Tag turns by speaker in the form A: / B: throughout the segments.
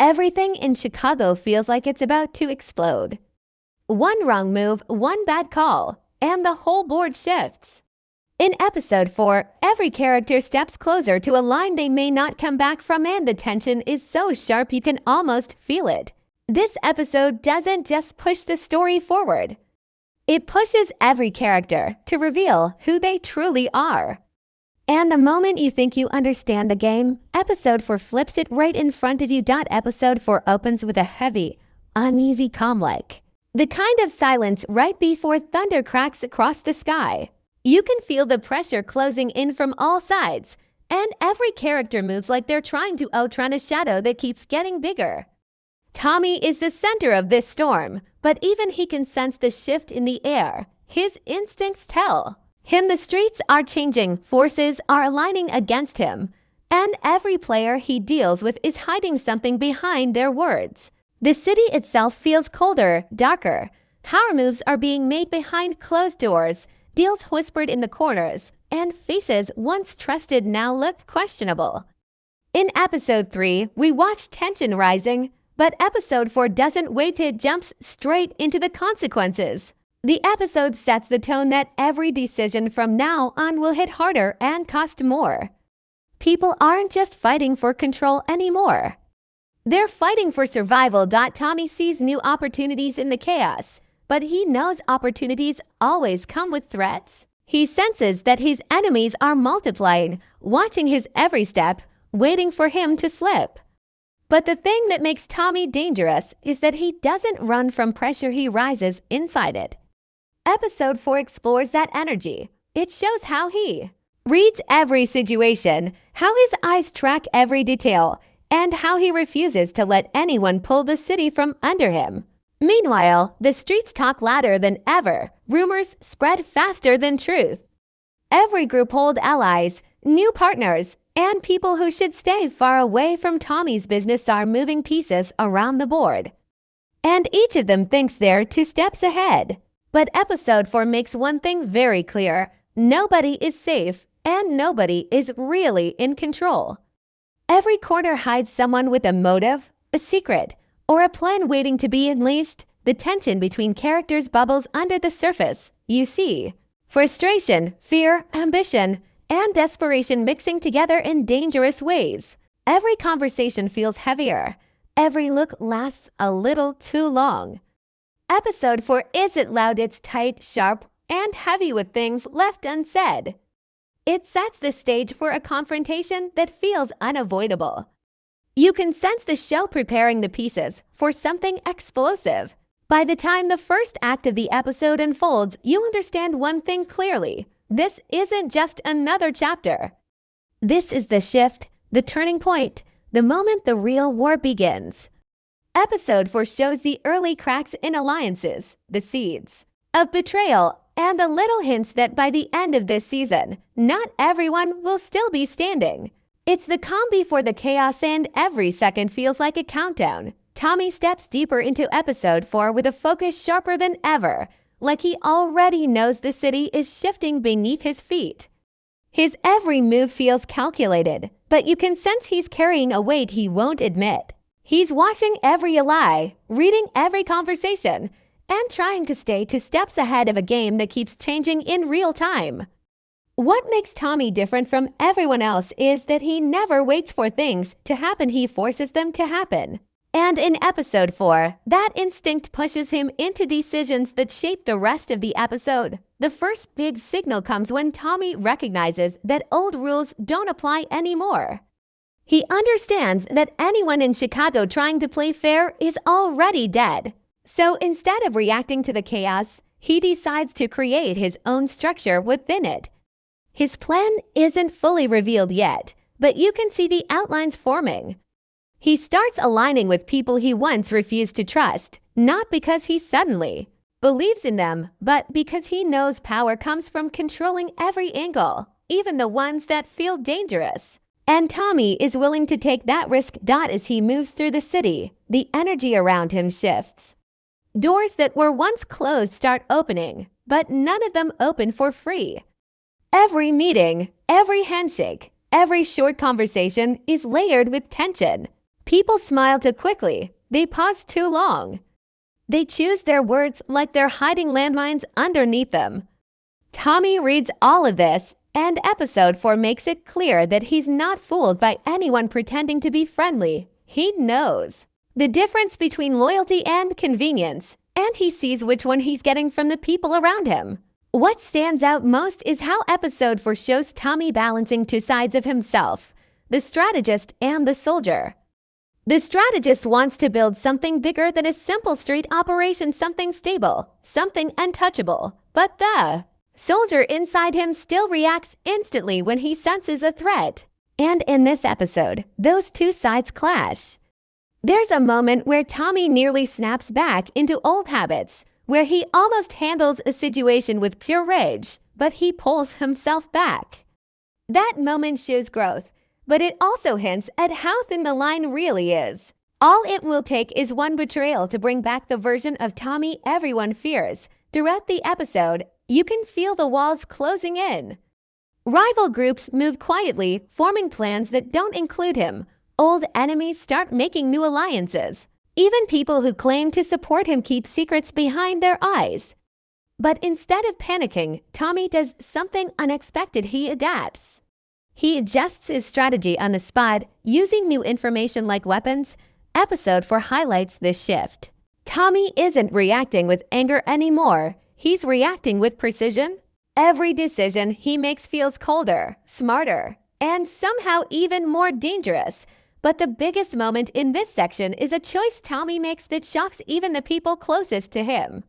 A: Everything in Chicago feels like it's about to explode. One wrong move, one bad call, and the whole board shifts. In episode 4, every character steps closer to a line they may not come back from, and the tension is so sharp you can almost feel it. This episode doesn't just push the story forward. It pushes every character to reveal who they truly are. And the moment you think you understand the game, episode 4 flips it right in front of you. Episode 4 opens with a heavy, uneasy calm-like. The kind of silence right before thunder cracks across the sky. You can feel the pressure closing in from all sides, and every character moves like they're trying to outrun a shadow that keeps getting bigger. Tommy is the center of this storm, but even he can sense the shift in the air. His instincts tell him the streets are changing, forces are aligning against him, and every player he deals with is hiding something behind their words. The city itself feels colder, darker. Power moves are being made behind closed doors, deals whispered in the corners, and faces once trusted now look questionable. In episode 3, we watch tension rising, but episode 4 doesn't wait, it jumps straight into the consequences. The episode sets the tone that every decision from now on will hit harder and cost more. People aren't just fighting for control anymore. They're fighting for survival. Tommy sees new opportunities in the chaos, but he knows opportunities always come with threats. He senses that his enemies are multiplying, watching his every step, waiting for him to slip. But the thing that makes Tommy dangerous is that he doesn't run from pressure, he rises inside it. Episode 4 explores that energy. It shows how he reads every situation, how his eyes track every detail, and how he refuses to let anyone pull the city from under him. Meanwhile, the streets talk louder than ever. Rumors spread faster than truth. Every group holds allies, new partners, and people who should stay far away from Tommy's business are moving pieces around the board. And each of them thinks they're 2 steps ahead. But episode 4 makes one thing very clear. Nobody is safe, and nobody is really in control. Every corner hides someone with a motive, a secret, or a plan waiting to be unleashed. The tension between characters bubbles under the surface. You see frustration, fear, ambition, and desperation mixing together in dangerous ways. Every conversation feels heavier. Every look lasts a little too long. Episode 4 isn't loud, it's tight, sharp, and heavy with things left unsaid. It sets the stage for a confrontation that feels unavoidable. You can sense the show preparing the pieces for something explosive. By the time the first act of the episode unfolds, you understand one thing clearly. This isn't just another chapter. This is the shift, the turning point, the moment the real war begins. Episode 4 shows the early cracks in alliances, the seeds of betrayal, and the little hints that by the end of this season, not everyone will still be standing. It's the calm before the chaos, and every second feels like a countdown. Tommy steps deeper into episode 4 with a focus sharper than ever, like he already knows the city is shifting beneath his feet. His every move feels calculated, but you can sense he's carrying a weight he won't admit. He's watching every ally, reading every conversation, and trying to stay 2 steps ahead of a game that keeps changing in real time. What makes Tommy different from everyone else is that he never waits for things to happen, he forces them to happen. And in episode 4, that instinct pushes him into decisions that shape the rest of the episode. The first big signal comes when Tommy recognizes that old rules don't apply anymore. He understands that anyone in Chicago trying to play fair is already dead. So instead of reacting to the chaos, he decides to create his own structure within it. His plan isn't fully revealed yet, but you can see the outlines forming. He starts aligning with people he once refused to trust, not because he suddenly believes in them, but because he knows power comes from controlling every angle, even the ones that feel dangerous. And Tommy is willing to take that risk. As he moves through the city, the energy around him shifts. Doors that were once closed start opening, but none of them open for free. Every meeting, every handshake, every short conversation is layered with tension. People smile too quickly. They pause too long. They choose their words like they're hiding landmines underneath them. Tommy reads all of this, and episode 4 makes it clear that he's not fooled by anyone pretending to be friendly. He knows the difference between loyalty and convenience, and he sees which one he's getting from the people around him. What stands out most is how episode 4 shows Tommy balancing two sides of himself, the strategist and the soldier. The strategist wants to build something bigger than a simple street operation, something stable, something untouchable. But the soldier inside him still reacts instantly when he senses a threat. And in this episode, those two sides clash. There's a moment where Tommy nearly snaps back into old habits, where he almost handles a situation with pure rage, but he pulls himself back. That moment shows growth, but it also hints at how thin the line really is. All it will take is one betrayal to bring back the version of Tommy everyone fears. Throughout the episode, you can feel the walls closing in. Rival groups move quietly, forming plans that don't include him. Old enemies start making new alliances. Even people who claim to support him keep secrets behind their eyes. But instead of panicking, Tommy does something unexpected. He adapts. He adjusts his strategy on the spot, using new information like weapons. Episode 4 highlights this shift. Tommy isn't reacting with anger anymore. He's reacting with precision. Every decision he makes feels colder, smarter, and somehow even more dangerous. But the biggest moment in this section is a choice Tommy makes that shocks even the people closest to him.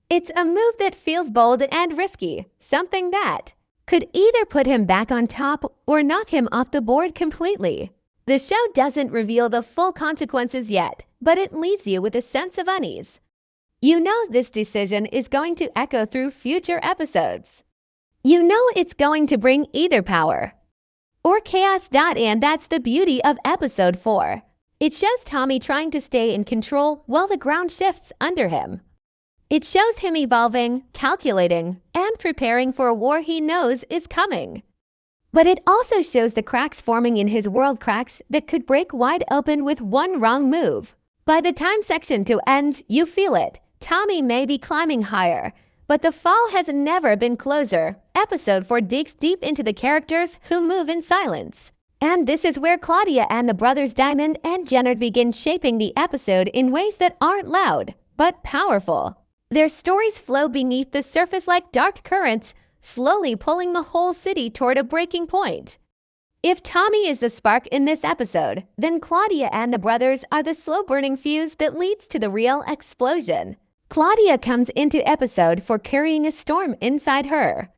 A: It's a move that feels bold and risky, something that could either put him back on top or knock him off the board completely. The show doesn't reveal the full consequences yet, but it leaves you with a sense of unease. You know this decision is going to echo through future episodes. You know it's going to bring either power or chaos. And that's the beauty of episode 4. It shows Tommy trying to stay in control while the ground shifts under him. It shows him evolving, calculating, and preparing for a war he knows is coming. But it also shows the cracks forming in his world, cracks that could break wide open with one wrong move. By the time section 2 ends, you feel it. Tommy may be climbing higher, but the fall has never been closer. Episode 4 digs deep into the characters who move in silence. And this is where Claudia and the brothers Diamond and Jenner begin shaping the episode in ways that aren't loud, but powerful. Their stories flow beneath the surface like dark currents, slowly pulling the whole city toward a breaking point. If Tommy is the spark in this episode, then Claudia and the brothers are the slow-burning fuse that leads to the real explosion. Claudia comes into episode 4 carrying a storm inside her.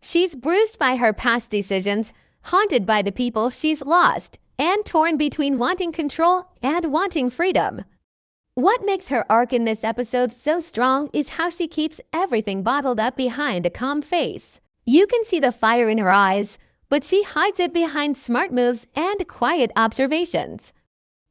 A: She's bruised by her past decisions, haunted by the people she's lost, and torn between wanting control and wanting freedom. What makes her arc in this episode so strong is how she keeps everything bottled up behind a calm face. You can see the fire in her eyes, but she hides it behind smart moves and quiet observations.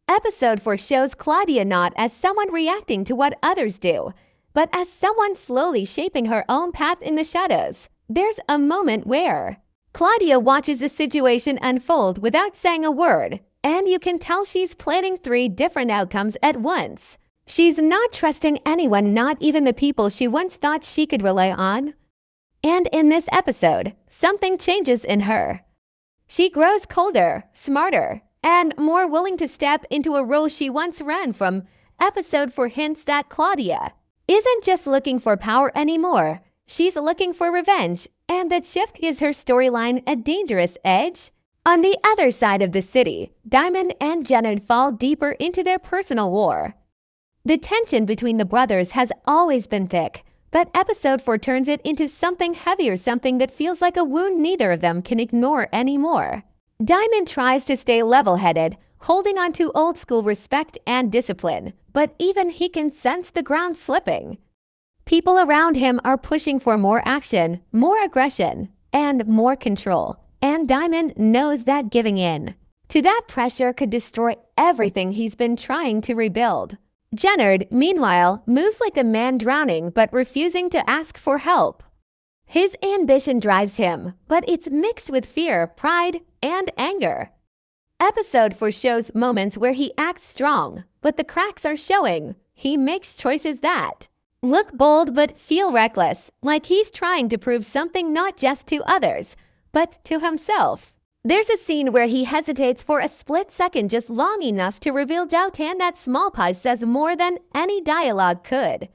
A: Episode 4 shows Claudia not as someone reacting to what others do, but as someone slowly shaping her own path in the shadows. There's a moment where Claudia watches the situation unfold without saying a word, and you can tell she's planning 3 different outcomes at once. She's not trusting anyone, not even the people she once thought she could rely on. And in this episode, something changes in her. She grows colder, smarter, and more willing to step into a role she once ran from. Episode 4 hints that Claudia isn't just looking for power anymore. She's looking for revenge, and that shift gives her storyline a dangerous edge. On the other side of the city, Diamond and Jenner fall deeper into their personal war. The tension between the brothers has always been thick, but episode 4 turns it into something heavier, something that feels like a wound neither of them can ignore anymore. Diamond tries to stay level-headed, holding on to old-school respect and discipline, but even he can sense the ground slipping. People around him are pushing for more action, more aggression, and more control. And Diamond knows that giving in to that pressure could destroy everything he's been trying to rebuild. Jenner, meanwhile, moves like a man drowning but refusing to ask for help. His ambition drives him, but it's mixed with fear, pride, and anger. Episode 4 shows moments where he acts strong, but the cracks are showing. He makes choices that look bold but feel reckless, like he's trying to prove something not just to others, but to himself. There's a scene where he hesitates for a split second just long enough to reveal doubt, and that small pause says more than any dialogue could.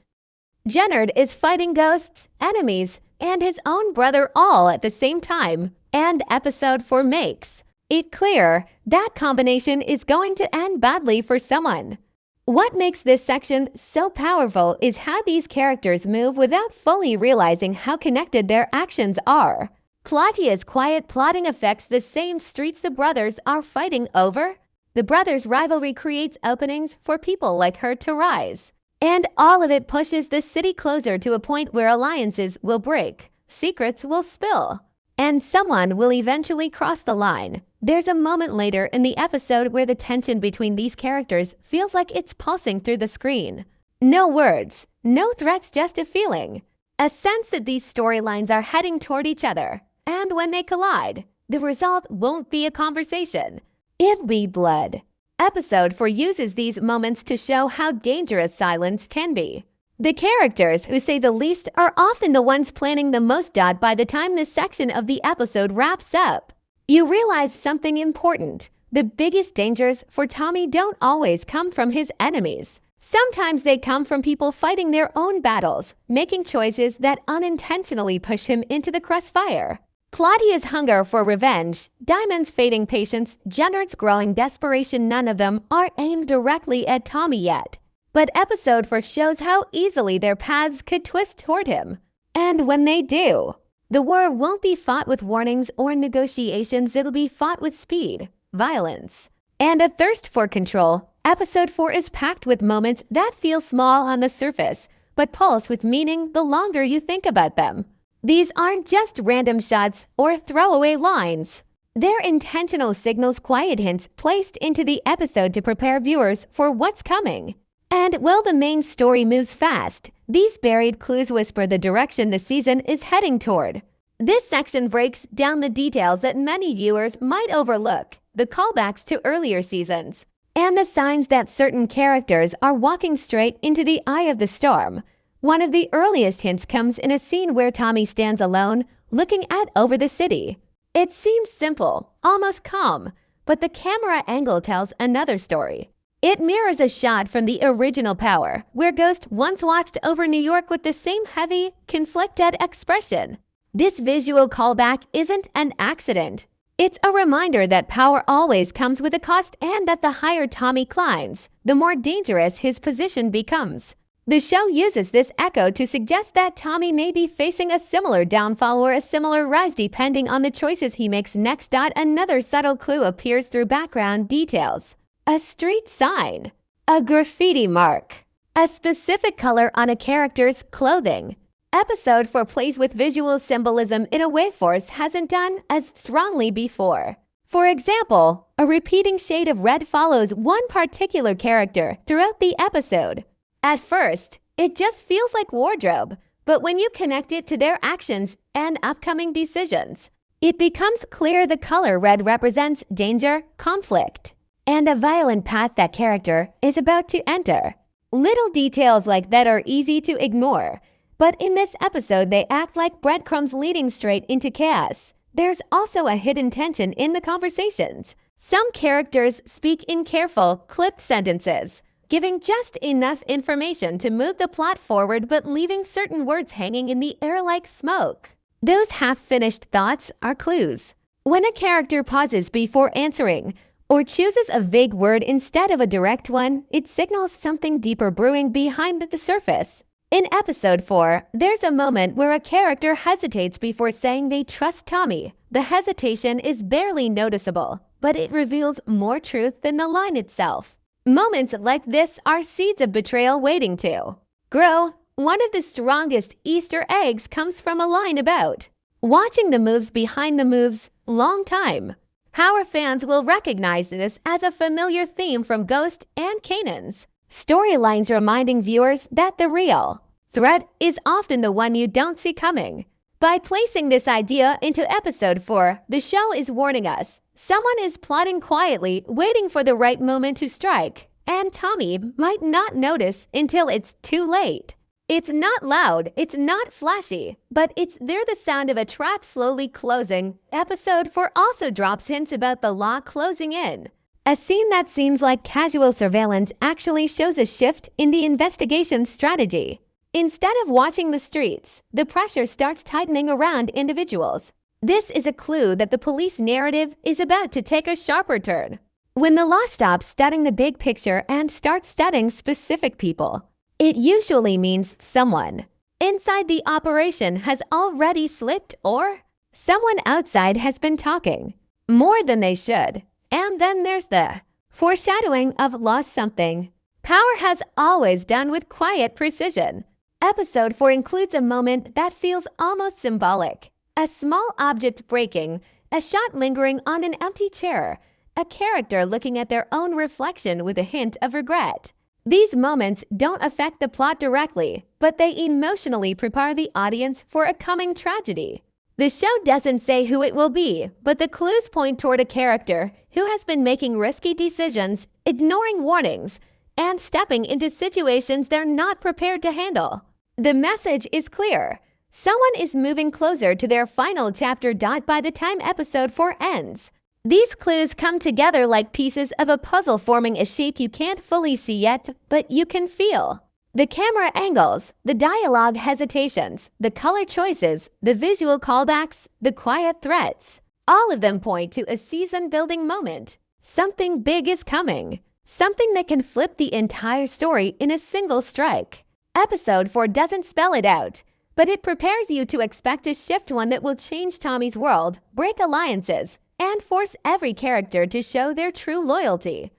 A: Gennard is fighting ghosts, enemies, and his own brother all at the same time, and episode 4 makes it clear that combination is going to end badly for someone. What makes this section so powerful is how these characters move without fully realizing how connected their actions are. Claudia's quiet plotting affects the same streets the brothers are fighting over. The brothers' rivalry creates openings for people like her to rise. And all of it pushes the city closer to a point where alliances will break, secrets will spill, and someone will eventually cross the line. There's a moment later in the episode where the tension between these characters feels like it's pulsing through the screen. No words, no threats, just a feeling. A sense that these storylines are heading toward each other. And when they collide, the result won't be a conversation. It'll be blood. Episode 4 uses these moments to show how dangerous silence can be. The characters who say the least are often the ones planning the most. By the time this section of the episode wraps up, you realize something important. The biggest dangers for Tommy don't always come from his enemies. Sometimes they come from people fighting their own battles, making choices that unintentionally push him into the crossfire. Claudia's hunger for revenge, Diamond's fading patience, Gennard's growing desperation, none of them are aimed directly at Tommy yet. But episode 4 shows how easily their paths could twist toward him. And when they do, the war won't be fought with warnings or negotiations, it'll be fought with speed, violence, and a thirst for control. Episode 4 is packed with moments that feel small on the surface, but pulse with meaning the longer you think about them. These aren't just random shots or throwaway lines. They're intentional signals, quiet hints placed into the episode to prepare viewers for what's coming. And while the main story moves fast, these buried clues whisper the direction the season is heading toward. This section breaks down the details that many viewers might overlook, the callbacks to earlier seasons, and the signs that certain characters are walking straight into the eye of the storm. One of the earliest hints comes in a scene where Tommy stands alone, looking out over the city. It seems simple, almost calm, but the camera angle tells another story. It mirrors a shot from the original Power, where Ghost once watched over New York with the same heavy, conflicted expression. This visual callback isn't an accident. It's a reminder that power always comes with a cost, and that the higher Tommy climbs, the more dangerous his position becomes. The show uses this echo to suggest that Tommy may be facing a similar downfall or a similar rise depending on the choices he makes next. Another subtle clue appears through background details. A street sign, a graffiti mark, a specific color on a character's clothing. Episode 4 plays with visual symbolism in a way Force hasn't done as strongly before. For example, a repeating shade of red follows one particular character throughout the episode. At first, it just feels like wardrobe, but when you connect it to their actions and upcoming decisions, it becomes clear the color red represents danger, conflict, and a violent path that character is about to enter. Little details like that are easy to ignore, but in this episode they act like breadcrumbs leading straight into chaos. There's also a hidden tension in the conversations. Some characters speak in careful, clipped sentences, giving just enough information to move the plot forward but leaving certain words hanging in the air like smoke. Those half-finished thoughts are clues. When a character pauses before answering, or chooses a vague word instead of a direct one, it signals something deeper brewing behind the surface. In episode 4, there's a moment where a character hesitates before saying they trust Tommy. The hesitation is barely noticeable, but it reveals more truth than the line itself. Moments like this are seeds of betrayal waiting to grow. One of the strongest Easter eggs comes from a line about watching the moves behind the moves. Long time Power fans will recognize this as a familiar theme from Ghost and Kanan's storylines, reminding viewers that the real threat is often the one you don't see coming. By placing this idea into episode 4, the show is warning us Someone is plotting quietly, waiting for the right moment to strike, and Tommy might not notice until it's too late. It's not loud, it's not flashy, but they're the sound of a trap slowly closing. Episode 4 also drops hints about the law closing in. A scene that seems like casual surveillance actually shows a shift in the investigation strategy. Instead of watching the streets, the pressure starts tightening around individuals. This is a clue that the police narrative is about to take a sharper turn. When the law stops studying the big picture and starts studying specific people, it usually means someone inside the operation has already slipped, or someone outside has been talking more than they should. And then there's the foreshadowing of lost something. Power has always done with quiet precision. Episode 4 includes a moment that feels almost symbolic. A small object breaking, a shot lingering on an empty chair, a character looking at their own reflection with a hint of regret. These moments don't affect the plot directly, but they emotionally prepare the audience for a coming tragedy. The show doesn't say who it will be, but the clues point toward a character who has been making risky decisions, ignoring warnings, and stepping into situations they're not prepared to handle. The message is clear. Someone is moving closer to their final chapter. By the time episode 4 ends, these clues come together like pieces of a puzzle, forming a shape you can't fully see yet, but you can feel. The camera angles, the dialogue hesitations, the color choices, the visual callbacks, the quiet threats, all of them point to a season-building moment. Something big is coming. Something that can flip the entire story in a single strike. Episode 4 doesn't spell it out, but it prepares you to expect a shift, one that will change Tommy's world, break alliances, and force every character to show their true loyalty.